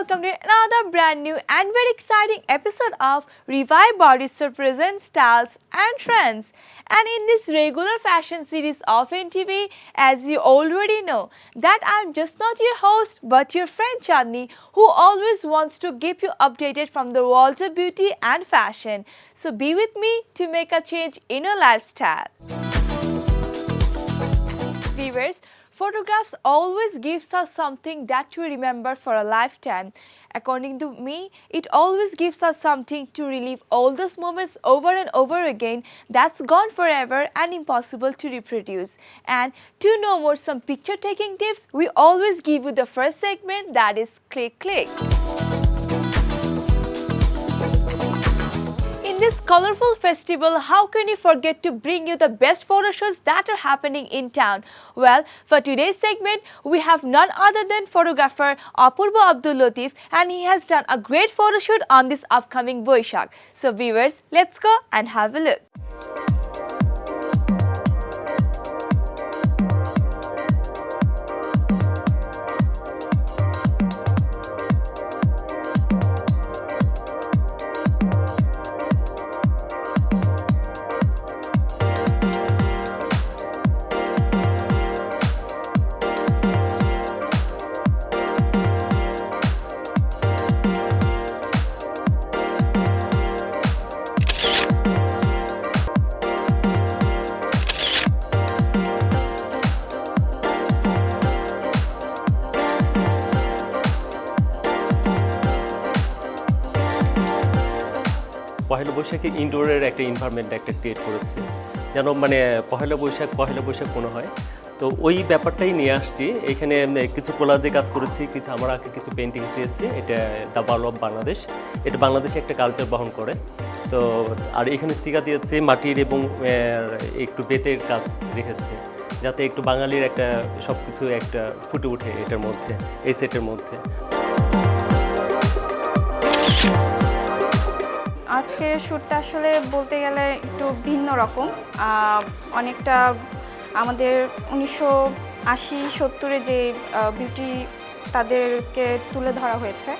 welcome to another brand new and very exciting episode of Revive Body Store presents Styles and Trends. And in this regular fashion series of NTV, as you already know, that I'm just not your host but your friend Chandni, who always wants to keep you updated from the world of beauty and fashion. So be with me to make a change in your lifestyle. Viewers, photographs always gives us something that we remember for a lifetime. According to me, it always gives us something to relive all those moments over and over again that's gone forever and impossible to reproduce. And to know more some picture taking tips, we always give you the first segment, that is Click Click. In this colorful festival, how can you forget to bring you the best photo shoots that are happening in town? Well, for today's segment, we have none other than photographer Apurba Abdul Latif, and he has done a great photo shoot on this upcoming Boishakh. So viewers, let's go and have a look. পহেলা বৈশাখে ইনডোরের একটা environment একটা create করেছি যেন মানে পহেলা বৈশাখ মনে হয়। তো ওই ব্যাপারটাই নিয়ে আসছি এখানে। কিছু কোলাজে কাজ করেছি, কিছু আমার আঁকা কিছু পেন্টিংস দিয়েছি। এটা দ্য বার্ল অফ বাংলাদেশ, এটা বাংলাদেশে একটা কালচার বহন করে। তো আর এখানে সিগা দিয়েছি মাটির এবং একটু বেতের কাজ রেখেছি যাতে একটু বাঙালির একটা সব কিছু একটা ফুটে ওঠে এটার মধ্যে, এই সেটের মধ্যে। আজকের শ্যুটটা আসলে বলতে গেলে একটু ভিন্ন রকম, অনেকটা আমাদের 1980-70-এ যে বিউটি তাদেরকে তুলে ধরা হয়েছে।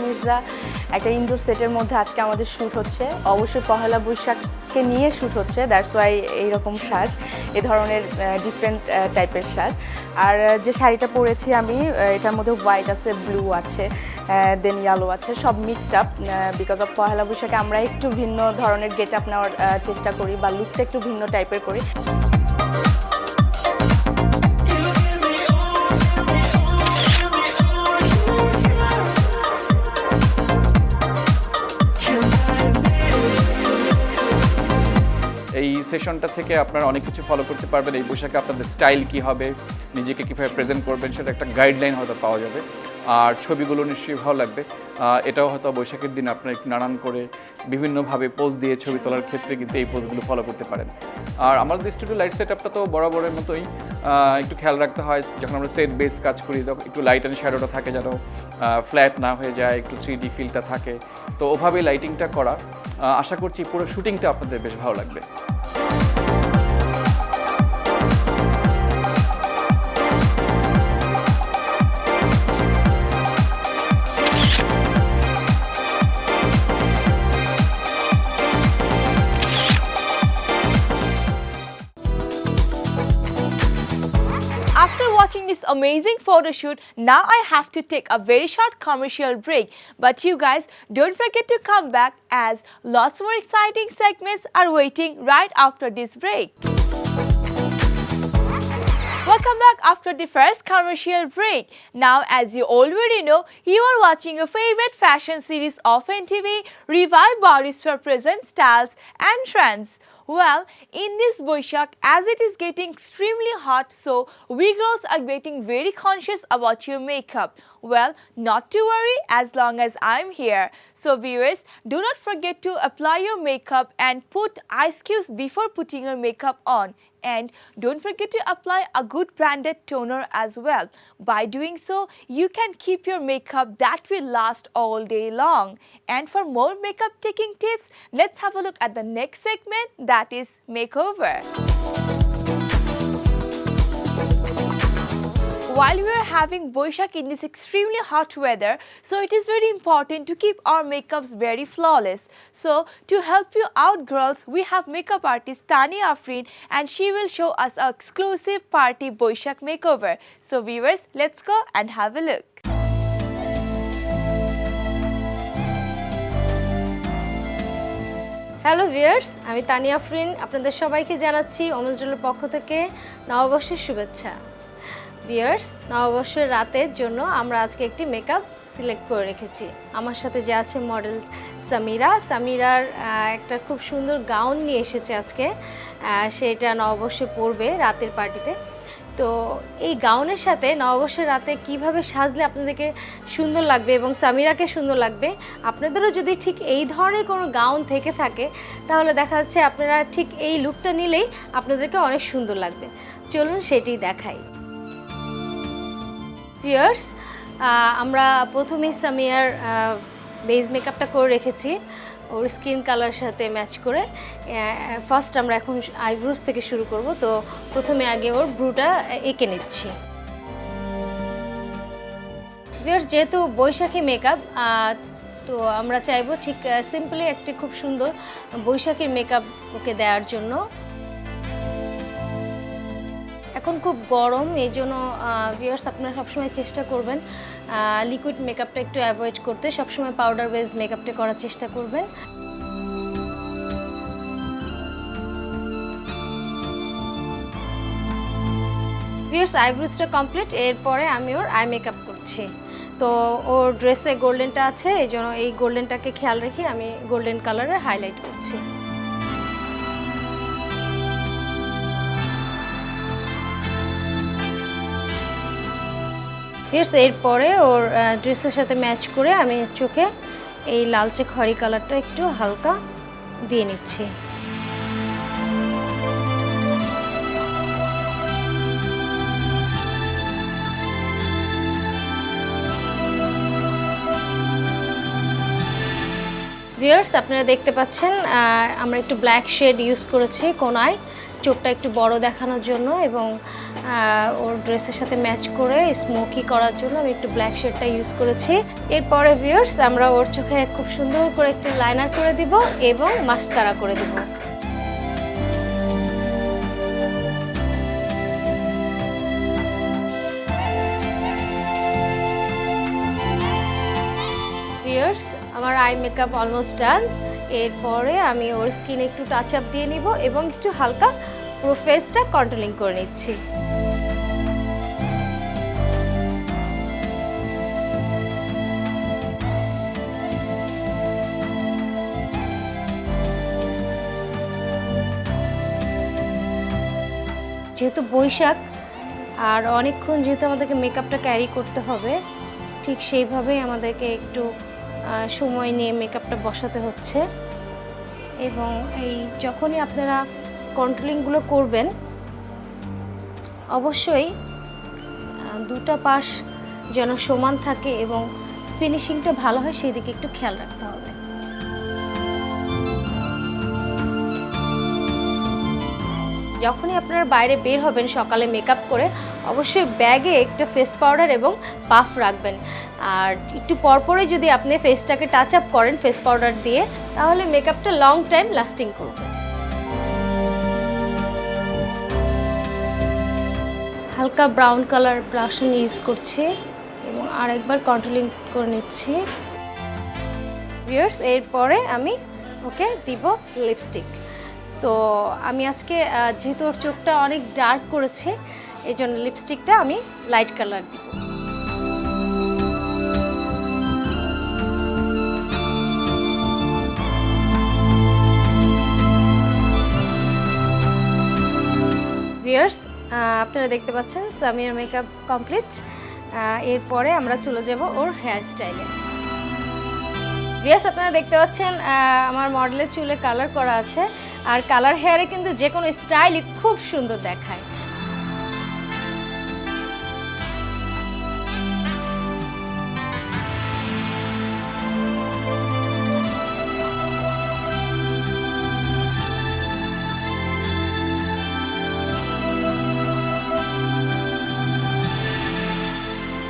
মির্জা একটা ইনডোর সেটের মধ্যে আজকে আমাদের শ্যুট হচ্ছে। অবশ্যই পহেলা বৈশাখকে নিয়ে শ্যুট হচ্ছে, দ্যাটস ওয়াই এইরকম সাজ, এ ধরনের ডিফারেন্ট টাইপের সাজ। আর যে শাড়িটা পরেছি আমি, এটার মধ্যে হোয়াইট আছে, ব্লু আছে, দেন ইয়েলো আছে, সব মিক্সড আপ। বিকজ অফ পহেলা বৈশাখে আমরা একটু ভিন্ন ধরনের গেট আপ নেওয়ার চেষ্টা করি বা লুকটা একটু ভিন্ন টাইপের করি। এই সেশনটা থেকে আপনারা অনেক কিছু ফলো করতে পারবেন। এই পোশাকে আপনাদের স্টাইল কী হবে, নিজেকে কীভাবে প্রেজেন্ট করবেন, সেটা একটা গাইডলাইন হয়তো পাওয়া যাবে। আর ছবিগুলো নিশ্চয়ই ভালো লাগবে। এটাও হয়তো বৈশাখের দিন আপনারা একটু নানান করে বিভিন্নভাবে পোজ দিয়ে ছবি তোলার ক্ষেত্রে কিন্তু এই পোজগুলো ফলো করতে পারেন। আর আমাদের স্টুডিও লাইট সেট আপটা তো বরাবরের মতোই একটু খেয়াল রাখতে হয় যখন আমরা সেট বেস কাজ করি, তখন একটু লাইট অ্যান্ড শ্যাডোটা থাকে যেন ফ্ল্যাট না হয়ে যায়, একটু 3D ফিলটা থাকে। তো ওভাবেই লাইটিংটা করা। আশা করছি পুরো শুটিংটা আপনাদের বেশ ভালো লাগবে। amazing photo shoot, now I have to take a very short commercial break. But you guys don't forget to come back as lots more exciting segments are waiting right after this break. Welcome back after the first commercial break. Now, as you already know, you are watching your favorite fashion series of NTV, Revive Bodysphere Presents Styles and Trends. Well, in this Boishak, as it is getting extremely hot, so we girls are getting very conscious about your makeup. Well, not to worry as long as I'm here. So viewers, do not forget to apply your makeup and put ice cubes before putting your makeup on. And don't forget to apply a good branded toner as well. By doing so, you can keep your makeup that will last all day long. And for more makeup taking tips, let's have a look at the next segment, that is makeover. While we are having Boishak in this extremely hot weather, so it is very important to keep our makeups very flawless. So to help you out girls, we have makeup artist Tania Afrin and she will show us an exclusive party Boishak makeover. So viewers, let's go and have a look. Hello viewers, আমি তানিয়া আফরিন আপনাদের সবাইকে জানাচ্ছি ওমেন্সডেলের পক্ষ থেকে নববর্ষের শুভেচ্ছা। Viewers, নববর্ষের রাতের জন্য আমরা আজকে একটি মেকআপ সিলেক্ট করে রেখেছি। আমার সাথে যে আছে মডেল সামিরার একটা খুব সুন্দর গাউন নিয়ে এসেছে আজকে, সেটা নববর্ষে পরবে রাতের পার্টিতে। তো এই গাউনের সাথে নববর্ষের রাতে কিভাবে সাজলে আপনাদেরকে সুন্দর লাগবে এবং সামিরাকে সুন্দর লাগবে, আপনাদেরও যদি ঠিক এই ধরনের কোনো গাউন থেকে থাকে তাহলে দেখা যাচ্ছে আপনারা ঠিক এই লুকটা নিলেই আপনাদেরকে অনেক সুন্দর লাগবে। চলুন সেটি দেখাই। ভিউয়ার্স, আমরা প্রথমেই সামিয়ার বেস মেকআপটা করে রেখেছি ওর স্কিন কালার সাথে ম্যাচ করে। ফার্স্ট আমরা এখন আইব্রোজ থেকে শুরু করব। তো প্রথমে আগে ওর ব্রুটা এঁকে নিচ্ছি। ভিউয়ার্স, যেহেতু বৈশাখী মেকআপ, তো আমরা চাইবো ঠিক সিম্পলি একটি খুব সুন্দর বৈশাখীর মেকআপ ওকে দেওয়ার জন্য। এখন খুব গরম, এই জন্য ভিউয়ার্স আপনারা সবসময় চেষ্টা করবেন লিকুইড মেকআপটা একটু অ্যাভয়েড করতে, সবসময় পাউডার বেস মেকআপটা করার চেষ্টা করবেন। ভিউয়ার্স, আইব্রোসটা কমপ্লিট, এরপরে আমি ওর আই মেকআপ করছি। তো ওর ড্রেসে গোল্ডেনটা আছে, এই জন্য এই গোল্ডেনটাকে খেয়াল রেখে আমি গোল্ডেন কালারের হাইলাইট করছি। এরপরে ওর ড্রেসের সাথে ম্যাচ করে আমি চোখে এই লালচে খয়েরি কালারটা একটু হালকা দিয়ে নিচ্ছি। ভিউয়ার্স, আপনারা দেখতে পাচ্ছেন আমরা একটু ব্ল্যাক শেড ইউজ করেছি কোনায়, চোখটা একটু বড় দেখানোর জন্য এবং ওর ড্রেসের সাথে ম্যাচ করে স্মোকি করার জন্য আমি একটু ব্ল্যাক শেডটা ইউজ করেছি। এরপরে ভিউয়ার্স, আমরা ওর চোখে খুব সুন্দর করে একটু লাইনার করে দিব এবং মাস্কারা করে দিব। ভিউয়ার্স, আমার আই মেকআপ অলমোস্ট ডান। এরপরে আমি ওর স্কিনে একটু টাচ আপ দিয়ে নিব এবং একটু হালকা পুরো ফেসটা কন্ট্রোলিং করে নিচ্ছি। যেহেতু বৈশাখ আর অনেকক্ষণ যেহেতু আমাদেরকে মেকআপটা ক্যারি করতে হবে, ঠিক সেইভাবেই আমাদেরকে একটু সময় নিয়ে মেকআপটা বসাতে হচ্ছে। এবং এই যখনই আপনারা কন্ট্রোলিংগুলো করবেন, অবশ্যই দুটা পাশ যেন সমান থাকে এবং ফিনিশিংটা ভালো হয় সেই দিকে একটু খেয়াল রাখতে হবে। যখনই আপনারা বাইরে বের হবেন সকালে মেকআপ করে, অবশ্যই ব্যাগে একটা ফেস পাউডার এবং পাফ রাখবেন। আর একটু পরপরই যদি আপনি ফেসটাকে টাচ আপ করেন ফেস পাউডার দিয়ে, তাহলে মেকআপটা লং টাইম লাস্টিং করবে। হালকা ব্রাউন কালার ব্লাশ ইউজ করছি এবং আরেকবার কন্ট্রোলিং করে নিচ্ছি। ভিউয়ার্স, এরপরে আমি ওকে দিব লিপস্টিক। তো আমি আজকে যেহেতু ওর চোখটা অনেক ডার্ক করেছে, এই জন্য লিপস্টিকটা আমি লাইট কালার দিব। ভিউয়ার্স, আপনারা দেখতে পাচ্ছেন সামিয়ার মেকআপ কমপ্লিট। এরপরে আমরা চলে যাব ওর হেয়ার স্টাইলে। ভিউয়ার্স, আপনারা দেখতে পাচ্ছেন আমার মডেলের চুলে কালার করা আছে, আর কালার হেয়ারে কিন্তু যে কোনো স্টাইলই খুব সুন্দর দেখায়।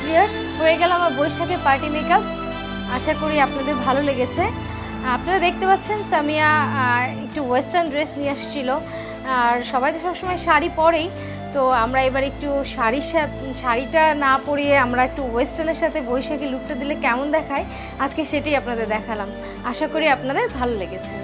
ভিউয়ার্স, হয়ে গেল আমার বৈশাখের পার্টি মেকআপ। আশা করি আপনাদের ভালো লেগেছে। আপনারা দেখতে পাচ্ছেন সামিয়া একটু ওয়েস্টার্ন ড্রেস নিয়ে আসছিল, আর সবাই তো সবসময় শাড়ি পরেই, তো আমরা এবার একটু শাড়িটা না পরিয়ে আমরা একটু ওয়েস্টার্নের সাথে বৈশাখী লুকটা দিলে কেমন দেখায়, আজকে সেটাই আপনাদের দেখালাম। আশা করি আপনাদের ভালো লেগেছে।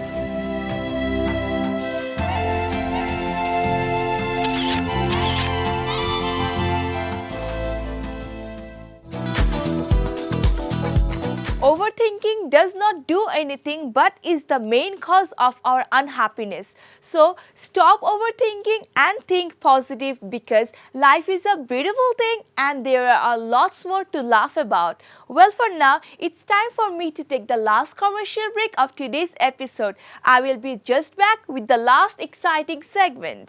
Overthinking does not do anything but is the main cause of our unhappiness. So stop overthinking and think positive, because life is a beautiful thing and there are lots more to laugh about. Well, for now, it's time for me to take the last commercial break of today's episode. I will be just back with the last exciting segment.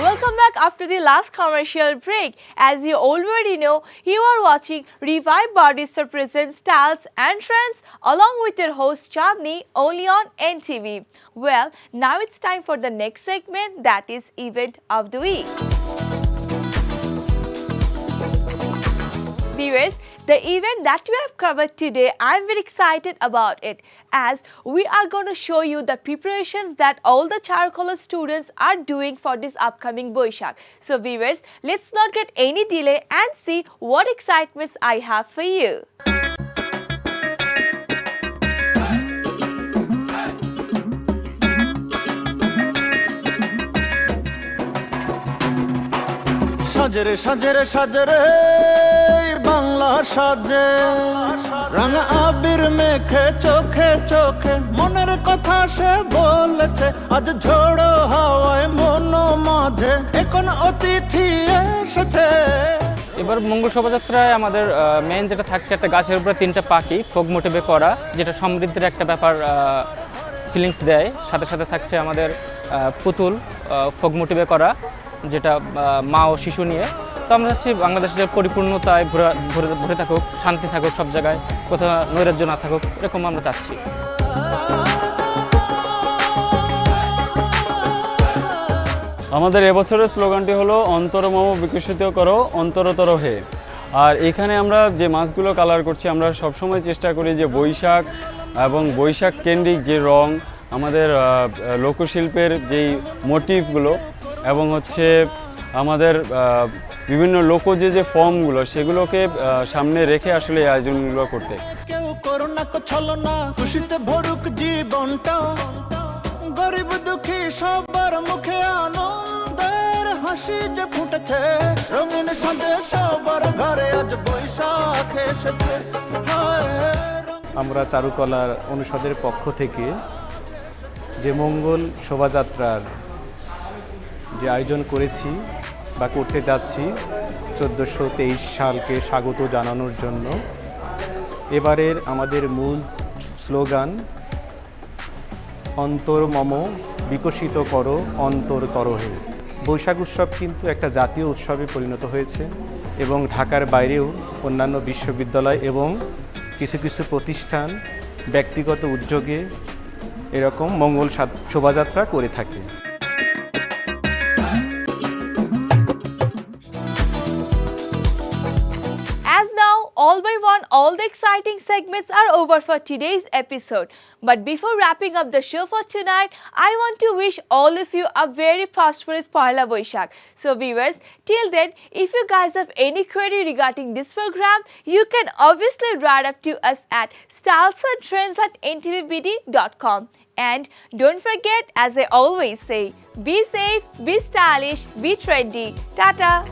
Welcome back after the last commercial break. As you already know, you are watching Revive Body Present Styles and Trends along with your host Chandni, only on NTV. Well, now it's time for the next segment, that is Event of the Week. Viewers, the event that we have covered today, I'm very excited about it, as we are going to show you the preparations that all the Charcoal students are doing for this upcoming Boishakh. So viewers, let's not get any delay and see what excitements I have for you. সাজরে সাজরে সাজরে Bangla সাজে, রঙ আবির মেখে চোখে চোখে মনের কথা সে বলেছে, আজ ঝোড়ো হাওয়ায় মন মাঝে এখন অতিথি এসেছে। এবার মঙ্গল শোভাযাত্রায় আমাদের মেন যেটা থাকছে, একটা গাছের উপরে 3টা পাখি ফোক মোটিভে করা, যেটা সমৃদ্ধির একটা ব্যাপার ফিলিংস দেয়। সাথে সাথে থাকছে আমাদের পুতুল ফোক মোটিভে করা, যেটা মা ও শিশু নিয়ে। তো আমরা চাচ্ছি বাংলাদেশের পরিপূর্ণতায় ভরে থাকুক, শান্তি থাকুক সব জায়গায়, কোথাও নৈরাজ্য না থাকুক, এরকম আমরা চাচ্ছি। আমাদের এবছরের স্লোগানটি হলো অন্তরমম বিকশিত করো অন্তরতর হে। আর এখানে আমরা যে মাছগুলো কালার করছি, আমরা সবসময় চেষ্টা করি যে বৈশাখ এবং বৈশাখ কেন্দ্রিক যে রং, আমাদের লোকশিল্পের যেই মোটিভগুলো এবং হচ্ছে আমাদের বিভিন্ন লোকজ যে ফর্মগুলো, সেগুলোকে সামনে রেখে আসলে এই আয়োজনগুলো করতে। কেউ করোনা কো ছলনা, খুশিতে ভরুক জীবনটা, গরিব দুঃখী সবার মুখে আনন্দের হাসি যে ফুটেছে, রঙিন সাজে সবার ঘরে আজ বৈশাখ এসেছে। আমরা চারুকলা অনুষদের পক্ষ থেকে যে মঙ্গল শোভাযাত্রার যে আয়োজন করেছি বা করতে যাচ্ছি 1423 সালকে স্বাগত জানানোর জন্য, এবারের আমাদের মূল স্লোগান অন্তরমম বিকশিত করো অন্তরতর হে। বৈশাখ উৎসব কিন্তু একটা জাতীয় উৎসবে পরিণত হয়েছে এবং ঢাকার বাইরেও অন্যান্য বিশ্ববিদ্যালয় এবং কিছু কিছু প্রতিষ্ঠান ব্যক্তিগত উদ্যোগে এরকম মঙ্গল শোভাযাত্রা করে থাকে। As now, all by one all the exciting segments are over for today's episode. But before wrapping up the show for tonight, I want to wish all of you a very prosperous Pohela Boishakh. So viewers, till then, if you guys have any query regarding this program, you can obviously write up to us at stylesandtrends@ntvbd.com. And don't forget, as I always say, be safe, be stylish, be trendy. Tata!